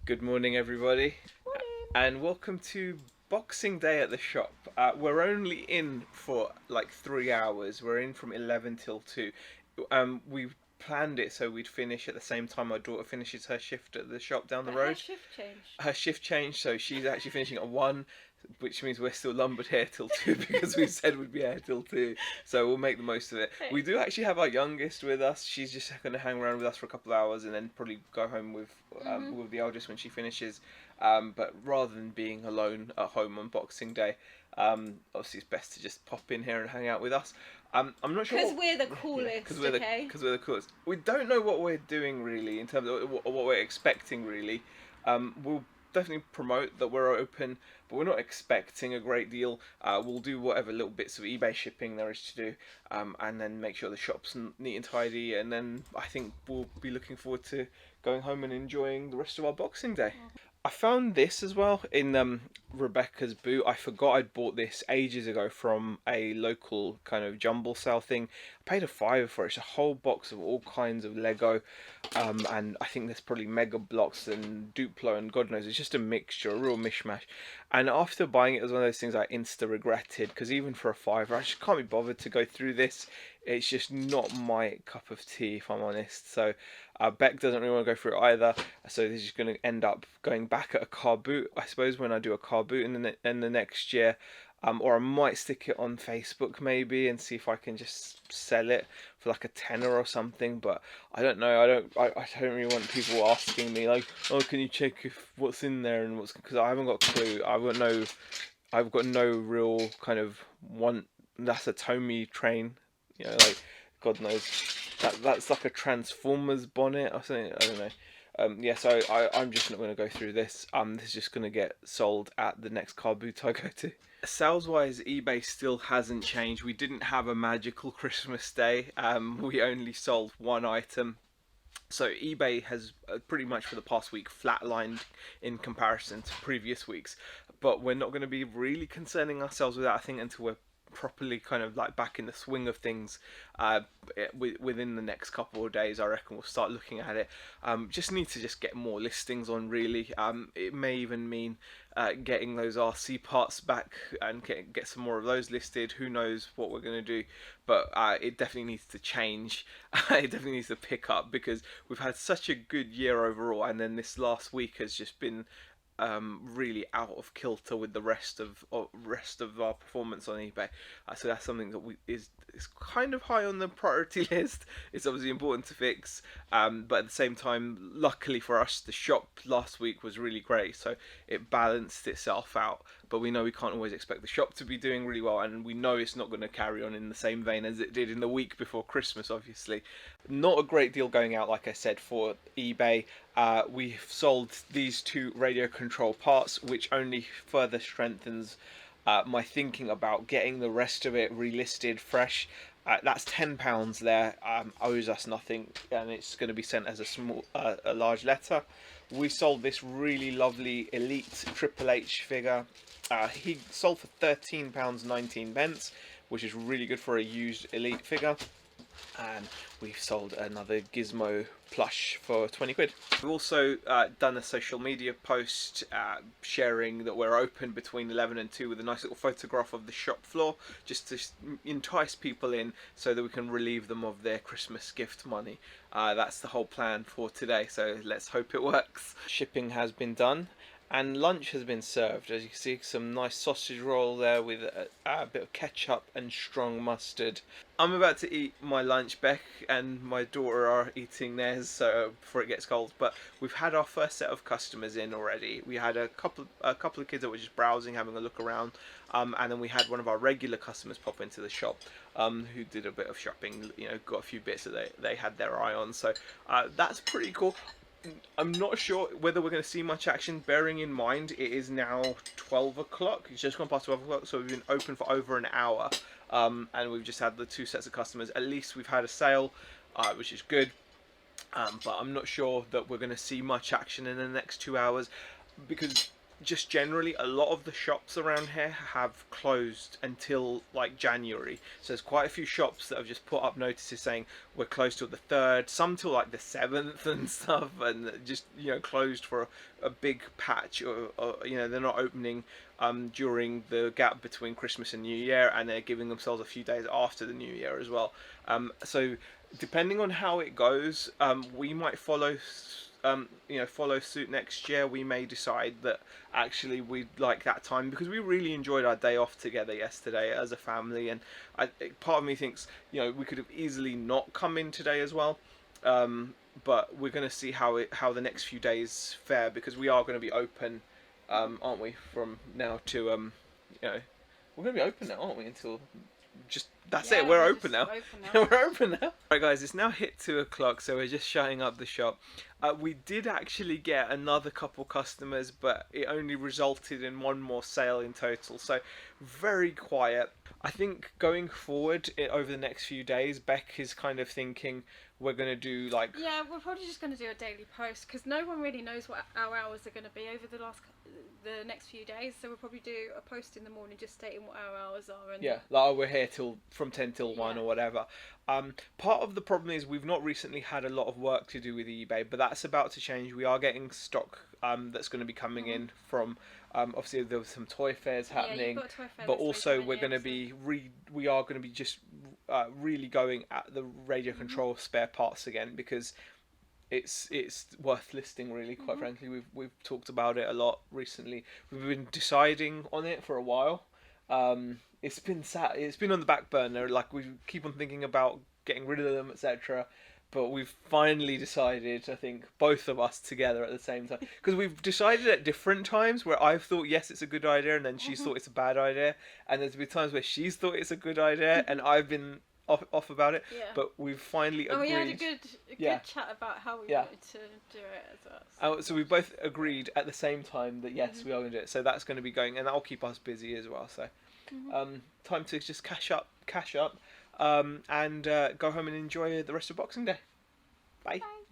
Good morning, everybody, Morning. and welcome to Boxing Day at the shop. We're only in for like 3 hours. We're in from 11 till 2. We planned it so we'd finish at the same time my daughter finishes her shift at the shop down the But her road. shift changed. Her shift changed, so she's actually finishing at 1, which means we're still lumbered here till 2 because we said we'd be here till 2. So we'll make the most of it. We do actually have our youngest with us. She's just going to hang around with us for a couple of hours and then probably go home with the eldest when she finishes. But rather than being alone at home on Boxing Day, obviously it's best to just pop in here and hang out with us. I'm not sure. Because we're the coolest, Because okay? we're the coolest. We don't know what we're doing really in terms of what we're expecting really. We'll definitely promote that we're open, but we're not expecting a great deal. We'll do whatever little bits of eBay shipping there is to do, and then make sure the shop's neat and tidy. And then I think we'll be looking forward to going home and enjoying the rest of our Boxing Day. I found this as well in Rebecca's boot. I forgot I'd bought this ages ago from a local kind of jumble sale thing. I paid a fiver for it. It's a whole box of all kinds of Lego, and I think there's probably Mega Blocks and Duplo and God knows. It's just a mixture, a real mishmash. And after buying it, it was one of those things I insta regretted because even for a fiver, I just can't be bothered to go through this. It's just not my cup of tea, if I'm honest. So Beck doesn't really want to go through it either. So this is going to end up going back at a car boot, I suppose, when I do a car boot in the next year. Or I might stick it on Facebook maybe and see if I can just sell it for like a tenner or something. But I don't know. I don't really want people asking me like, oh, can you check if what's in there and what's, because I haven't got a clue. I've got no real kind of want. That's a Tomy train, like God knows that's like a Transformers bonnet or something. I don't know. So I'm just not going to go through this. This is just going to get sold at the next car boot I go to. Sales wise, eBay still hasn't changed. We didn't have a magical Christmas day. We only sold one item. So eBay has pretty much for the past week flatlined in comparison to previous weeks. But we're not going to be really concerning ourselves with that, I think, until we're properly kind of like back in the swing of things within the next couple of days. I reckon we'll start looking at it. Just need to just get more listings on really. It may even mean getting those RC parts back and get some more of those listed. Who knows what we're going to do, but it definitely needs to change. It definitely needs to pick up because we've had such a good year overall, and then this last week has just been really out of kilter with the rest of our performance on eBay. So that's something that is kind of high on the priority list. It's obviously important to fix, but at the same time, luckily for us, the shop last week was really great, so it balanced itself out. But we know we can't always expect the shop to be doing really well, and we know it's not going to carry on in the same vein as it did in the week before Christmas, obviously. Not a great deal going out, like I said, for eBay. We've sold these two radio control parts, which only further strengthens my thinking about getting the rest of it relisted fresh. That's £10 there, owes us nothing, and it's going to be sent as a large letter. We sold this really lovely Elite Triple H figure. He sold for £13.19, which is really good for a used Elite figure. And we've sold another Gizmo plush for 20 quid. We've also done a social media post sharing that we're open between 11 and 2 with a nice little photograph of the shop floor, just to entice people in so that we can relieve them of their Christmas gift money. That's the whole plan for today, so let's hope it works. Shipping has been done and lunch has been served. As you can see, some nice sausage roll there with a bit of ketchup and strong mustard. I'm about to eat my lunch. Beck and my daughter are eating theirs before it gets cold. But we've had our first set of customers in already. We had a couple of kids that were just browsing, having a look around, and then we had one of our regular customers pop into the shop, who did a bit of shopping. Got a few bits that they had their eye on. So that's pretty cool. I'm not sure whether we're going to see much action, bearing in mind it is now 12 o'clock. It's just gone past 12 o'clock, so we've been open for over an hour. And we've just had the two sets of customers. At least we've had a sale, which is good. But I'm not sure that we're going to see much action in the next 2 hours, because just generally, a lot of the shops around here have closed until like January. So there's quite a few shops that have just put up notices saying we're closed till the 3rd, some till like the 7th and stuff, and just, you know, closed for a big patch, or you know, they're not opening during the gap between Christmas and New Year, and they're giving themselves a few days after the New Year as well. So depending on how it goes, we might follow suit next year. We may decide that actually we'd like that time, because we really enjoyed our day off together yesterday as a family, and part of me thinks, you know, we could have easily not come in today as well. But we're going to see how the next few days fare, because we are going to be open, aren't we, from now to you know, we're going to be open now, aren't we, until just that's it. We're open now. We're open now. Right, guys, it's now hit 2 o'clock, so we're just shutting up the shop. We did actually get another couple customers, but it only resulted in one more sale in total. So very quiet. I think going forward over the next few days, Beck is kind of thinking we're going to do like... Yeah, we're probably just going to do a daily post, because no one really knows what our hours are going to be over the next few days. So we'll probably do a post in the morning just stating what our hours are. And yeah, like, oh, we're here from 10 till 1 or whatever. Part of the problem is we've not recently had a lot of work to do with eBay, but that's about to change. We are getting stock that's going to be coming in from... obviously there was some toy fairs happening, but also we're going to be we are going to be just really going at the radio control spare parts again, because it's worth listing, really, quite frankly. We've talked about it a lot recently. We've been deciding on it for a while. It's been on the back burner, like we keep on thinking about getting rid of them, etc. But we've finally decided, I think, both of us together at the same time. Because we've decided at different times where I've thought, yes, it's a good idea, and then she's thought it's a bad idea. And there's been times where she's thought it's a good idea, and I've been off about it. Yeah. But we've finally agreed. We had a good chat about how we wanted to do it as well. So we both agreed at the same time that, yes, we are going to do it. So that's going to be going, and that'll keep us busy as well. So time to just cash up. And go home and enjoy the rest of Boxing Day. Bye. Bye.